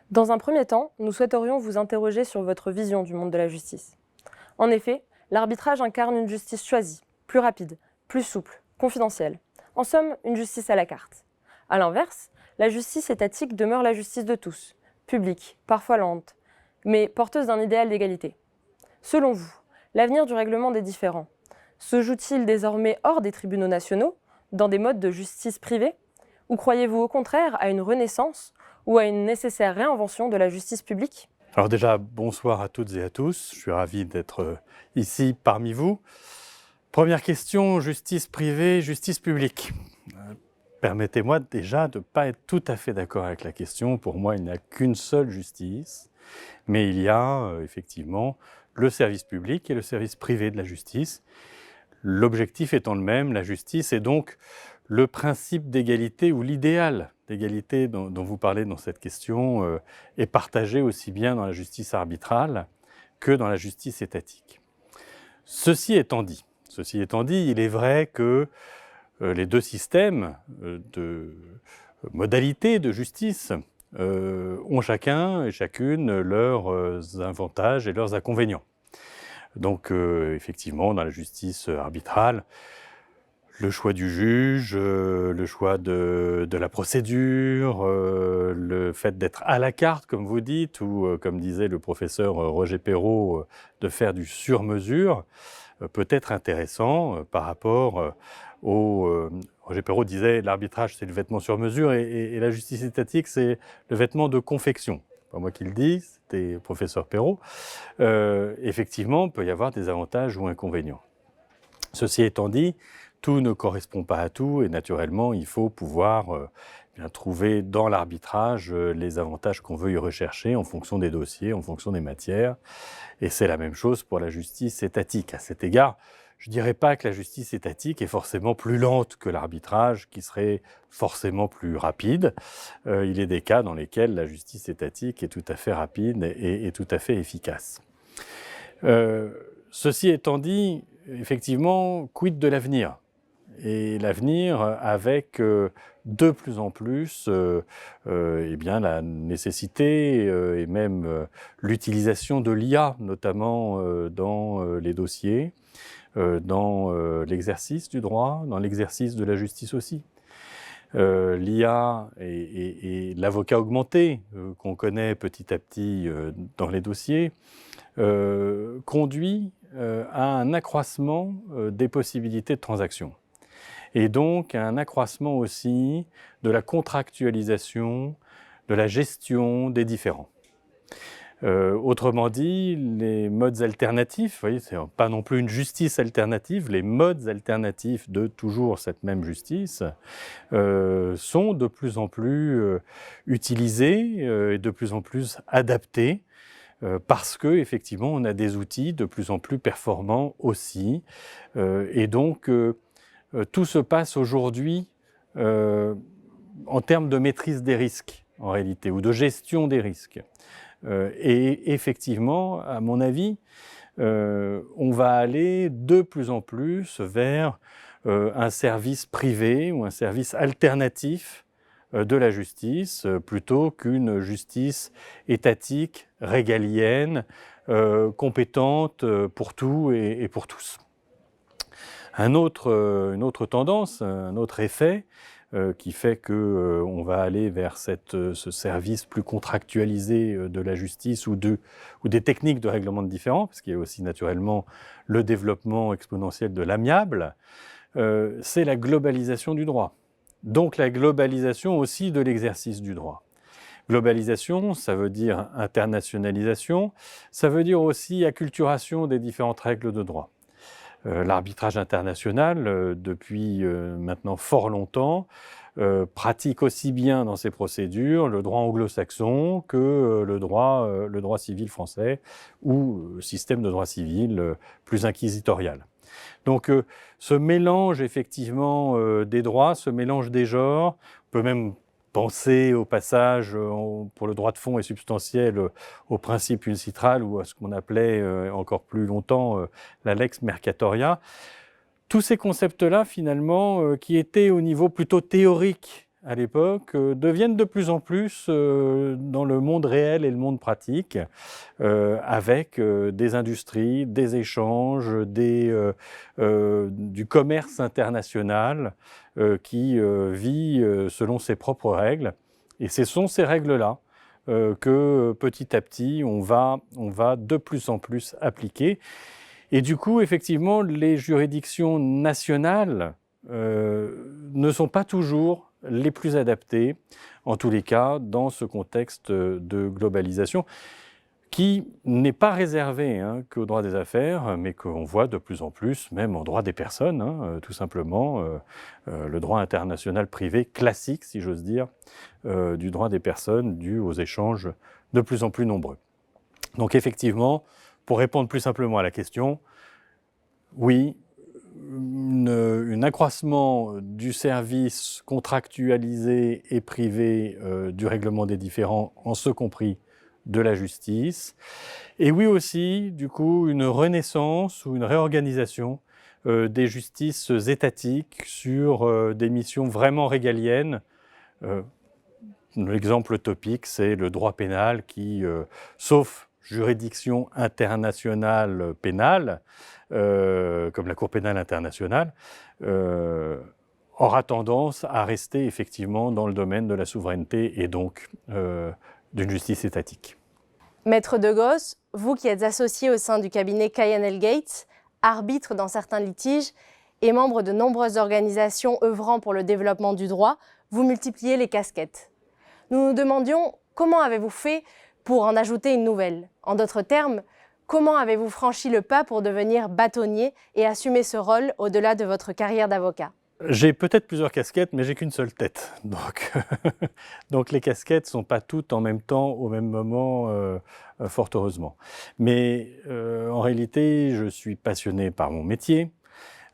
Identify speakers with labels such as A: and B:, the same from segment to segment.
A: Dans un premier temps, nous souhaiterions vous interroger sur votre vision du monde de la justice. En effet, l'arbitrage incarne une justice choisie, plus rapide, plus souple, confidentielle. En somme, une justice à la carte. A l'inverse, la justice étatique demeure la justice de tous, publique, parfois lente, mais porteuse d'un idéal d'égalité. Selon vous, l'avenir du règlement des différends se joue-t-il désormais hors des tribunaux nationaux, dans des modes de justice privée, ou croyez-vous au contraire à une renaissance ou à une nécessaire réinvention de la justice publique ?
B: Alors déjà, bonsoir à toutes et à tous. Je suis ravi d'être ici parmi vous. Première question, justice privée, justice publique. Permettez-moi déjà de ne pas être tout à fait d'accord avec la question. Pour moi, il n'y a qu'une seule justice, mais il y a effectivement le service public et le service privé de la justice. L'objectif étant le même, la justice est donc le principe d'égalité ou l'idéal d'égalité dont vous parlez dans cette question est partagé aussi bien dans la justice arbitrale que dans la justice étatique. Ceci étant dit, il est vrai que les deux systèmes de modalités de justice ont chacun et chacune leurs avantages et leurs inconvénients. Donc effectivement, dans la justice arbitrale, le choix du juge, le choix de la procédure, le fait d'être à la carte, comme vous dites, ou comme disait le professeur Roger Perrault, de faire du sur-mesure, peut être intéressant par rapport au... Roger Perrault disait l'arbitrage c'est le vêtement sur mesure et la justice étatique c'est le vêtement de confection. Pas moi qui le dis, c'était le professeur Perrault. Effectivement, il peut y avoir des avantages ou inconvénients. Ceci étant dit, tout ne correspond pas à tout et naturellement, il faut pouvoir bien trouver dans l'arbitrage les avantages qu'on veut y rechercher en fonction des dossiers, en fonction des matières. Et c'est la même chose pour la justice étatique. À cet égard, je ne dirais pas que la justice étatique est forcément plus lente que l'arbitrage, qui serait forcément plus rapide. Il est des cas dans lesquels la justice étatique est tout à fait rapide et tout à fait efficace. Ceci étant dit, effectivement, quid de l'avenir ? Et l'avenir avec de plus en plus eh bien, la nécessité et même l'utilisation de l'IA, notamment dans les dossiers, dans l'exercice du droit, dans l'exercice de la justice aussi. L'IA et l'avocat augmenté qu'on connaît petit à petit dans les dossiers conduit à un accroissement des possibilités de transaction. Et donc à un accroissement aussi de la contractualisation, de la gestion des différends. Autrement dit, les modes alternatifs, vous voyez, c'est pas non plus une justice alternative, les modes alternatifs de toujours cette même justice sont de plus en plus utilisés et de plus en plus adaptés parce que effectivement on a des outils de plus en plus performants aussi et donc tout se passe aujourd'hui en termes de maîtrise des risques, en réalité, ou de gestion des risques. Et effectivement, à mon avis, on va aller de plus en plus vers un service privé ou un service alternatif de la justice, plutôt qu'une justice étatique, régalienne, compétente pour tout et pour tous. Une autre tendance, un autre effet qui fait qu'on va aller vers ce service plus contractualisé de la justice ou des techniques de règlement de différends, parce qu'il y a aussi naturellement le développement exponentiel de l'amiable, c'est la globalisation du droit. Donc la globalisation aussi de l'exercice du droit. Globalisation, ça veut dire internationalisation, ça veut dire aussi acculturation des différentes règles de droit. L'arbitrage international, depuis maintenant fort longtemps, pratique aussi bien dans ses procédures le droit anglo-saxon que le droit civil français ou le système de droit civil plus inquisitorial. Donc ce mélange effectivement des droits, ce mélange des genres, on peut même penser au passage pour le droit de fond et substantiel au principe uncitral ou à ce qu'on appelait encore plus longtemps la lex mercatoria. Tous ces concepts-là finalement qui étaient au niveau plutôt théorique à l'époque, deviennent de plus en plus dans le monde réel et le monde pratique, avec des industries, des échanges, du commerce international qui vit selon ses propres règles. Et ce sont ces règles-là que petit à petit on va de plus en plus appliquer. Et du coup, effectivement, les juridictions nationales ne sont pas toujours les plus adaptées, en tous les cas, dans ce contexte de globalisation, qui n'est pas réservé qu'au droit des affaires, mais qu'on voit de plus en plus, même en droit des personnes, tout simplement, le droit international privé classique, si j'ose dire, du droit des personnes dû aux échanges de plus en plus nombreux. Donc effectivement, pour répondre plus simplement à la question, oui, un accroissement du service contractualisé et privé du règlement des différends, en ce compris de la justice. Et oui aussi, du coup, une renaissance ou une réorganisation des justices étatiques sur des missions vraiment régaliennes. L'exemple topique, c'est le droit pénal qui, sauf juridiction internationale pénale, comme la Cour pénale internationale, aura tendance à rester effectivement dans le domaine de la souveraineté et donc d'une justice étatique.
C: Maître Degos, vous qui êtes associé au sein du cabinet Kyan Gates, arbitre dans certains litiges et membre de nombreuses organisations œuvrant pour le développement du droit, vous multipliez les casquettes. Nous nous demandions comment avez-vous fait pour en ajouter une nouvelle. En d'autres termes, comment avez-vous franchi le pas pour devenir bâtonnier et assumer ce rôle au-delà de votre carrière d'avocat?
B: J'ai peut-être plusieurs casquettes, mais j'ai qu'une seule tête. Donc les casquettes ne sont pas toutes en même temps, au même moment, fort heureusement. Mais en réalité, je suis passionné par mon métier.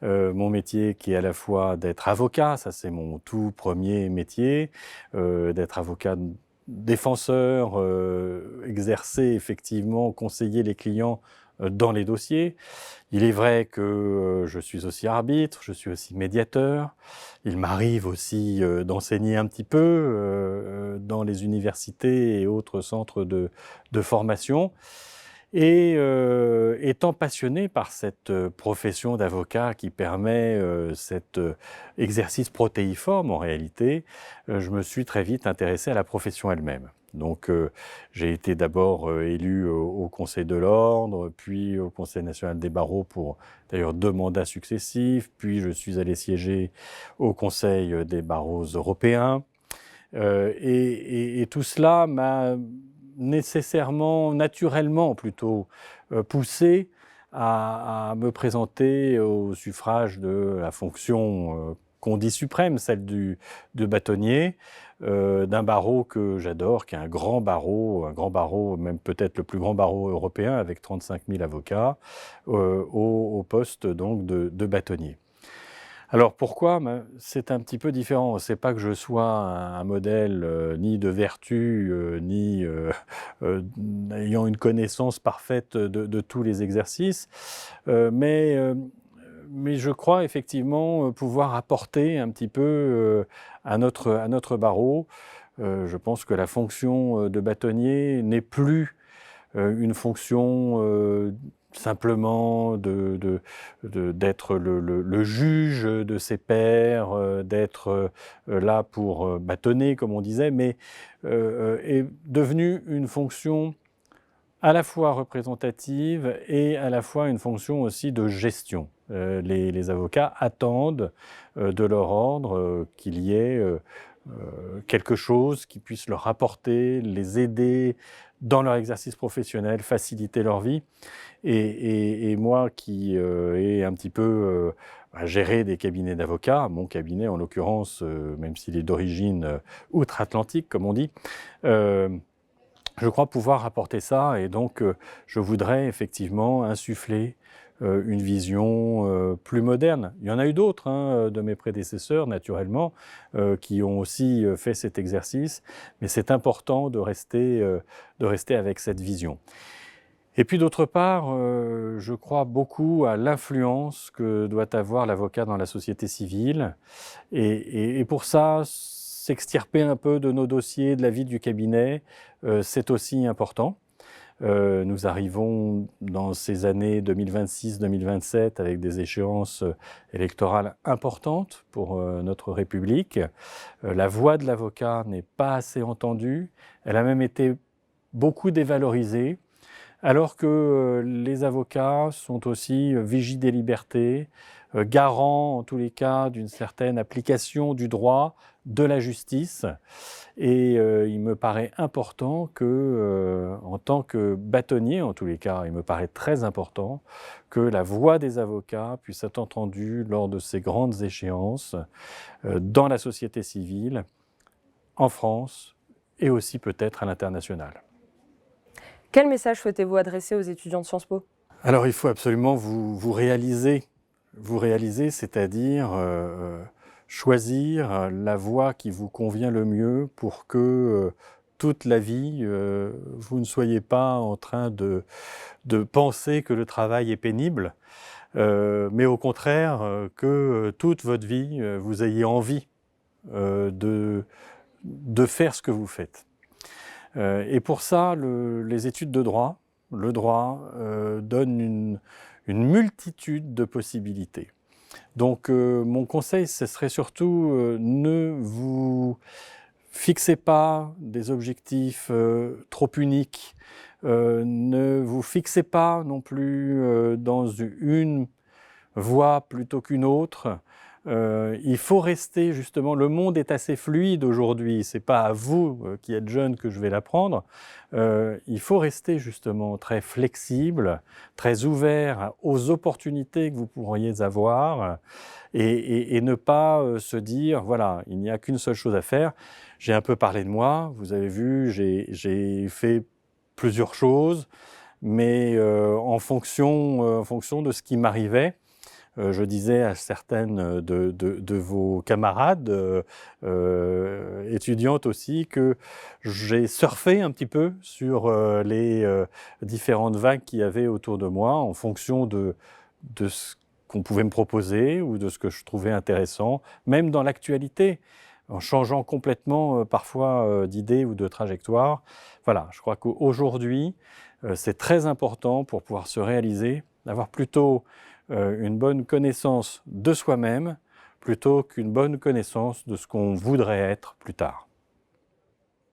B: Mon métier qui est à la fois d'être avocat, ça c'est mon tout premier métier, d'être avocat défenseur, exercer effectivement, conseiller les clients dans les dossiers. Il est vrai que je suis aussi arbitre, je suis aussi médiateur. Il m'arrive aussi d'enseigner un petit peu dans les universités et autres centres de formation. Et étant passionné par cette profession d'avocat qui permet cet exercice protéiforme en réalité, je me suis très vite intéressé à la profession elle-même. Donc j'ai été d'abord élu au Conseil de l'Ordre, puis au Conseil national des barreaux pour d'ailleurs 2 mandats successifs, puis je suis allé siéger au Conseil des barreaux européens. Et tout cela m'a nécessairement, naturellement plutôt, poussé à me présenter au suffrage de la fonction qu'on dit suprême, celle de bâtonnier, d'un barreau que j'adore, qui est un grand barreau, même peut-être le plus grand barreau européen avec 35 000 avocats, au poste donc de bâtonnier. Alors pourquoi? C'est un petit peu différent. C'est pas que je sois un modèle ni de vertu, ni ayant une connaissance parfaite de tous les exercices, mais je crois effectivement pouvoir apporter un petit peu à notre barreau. Je pense que la fonction de bâtonnier n'est plus une fonction simplement d'être le juge de ses pairs, d'être là pour bâtonner, comme on disait, mais est devenue une fonction à la fois représentative et à la fois une fonction aussi de gestion. Les avocats attendent de leur ordre qu'il y ait quelque chose qui puisse leur apporter, les aider dans leur exercice professionnel, faciliter leur vie. Et moi qui ai un petit peu géré des cabinets d'avocats, mon cabinet en l'occurrence, même s'il est d'origine outre-Atlantique, comme on dit, je crois pouvoir apporter ça. Et donc, je voudrais effectivement insuffler une vision plus moderne. Il y en a eu d'autres de mes prédécesseurs, naturellement, qui ont aussi fait cet exercice, mais c'est important de rester avec cette vision. Et puis d'autre part, je crois beaucoup à l'influence que doit avoir l'avocat dans la société civile. Et pour ça, s'extirper un peu de nos dossiers, de la vie du cabinet, c'est aussi important. Nous arrivons dans ces années 2026-2027 avec des échéances électorales importantes pour notre République. La voix de l'avocat n'est pas assez entendue, elle a même été beaucoup dévalorisée, alors que les avocats sont aussi vigies des libertés, garants en tous les cas d'une certaine application du droit, de la justice. Et il me paraît important que, en tant que bâtonnier, en tous les cas, il me paraît très important que la voix des avocats puisse être entendue lors de ces grandes échéances dans la société civile, en France et aussi peut-être à l'international.
A: Quel message souhaitez-vous adresser aux étudiants de Sciences Po?
B: Alors il faut absolument vous réaliser, c'est-à-dire choisir la voie qui vous convient le mieux pour que toute la vie, vous ne soyez pas en train de penser que le travail est pénible, mais au contraire que toute votre vie, vous ayez envie de faire ce que vous faites. Et pour ça, les études de droit, le droit donne une multitude de possibilités. Donc mon conseil, ce serait surtout ne vous fixez pas des objectifs trop uniques, ne vous fixez pas non plus dans une voie plutôt qu'une autre. Il faut rester justement, le monde est assez fluide aujourd'hui, c'est pas à vous qui êtes jeunes que je vais l'apprendre, il faut rester justement très flexible, très ouvert aux opportunités que vous pourriez avoir et ne pas se dire voilà, il n'y a qu'une seule chose à faire. J'ai un peu parlé de moi, vous avez vu, j'ai fait plusieurs choses, mais en fonction de ce qui m'arrivait. Je disais à certaines de vos camarades étudiantes aussi que j'ai surfé un petit peu sur les différentes vagues qu'il y avait autour de moi en fonction de ce qu'on pouvait me proposer ou de ce que je trouvais intéressant, même dans l'actualité, en changeant complètement parfois d'idée ou de trajectoire. Voilà, je crois qu'aujourd'hui, c'est très important pour pouvoir se réaliser, d'avoir plutôt une bonne connaissance de soi-même plutôt qu'une bonne connaissance de ce qu'on voudrait être plus tard.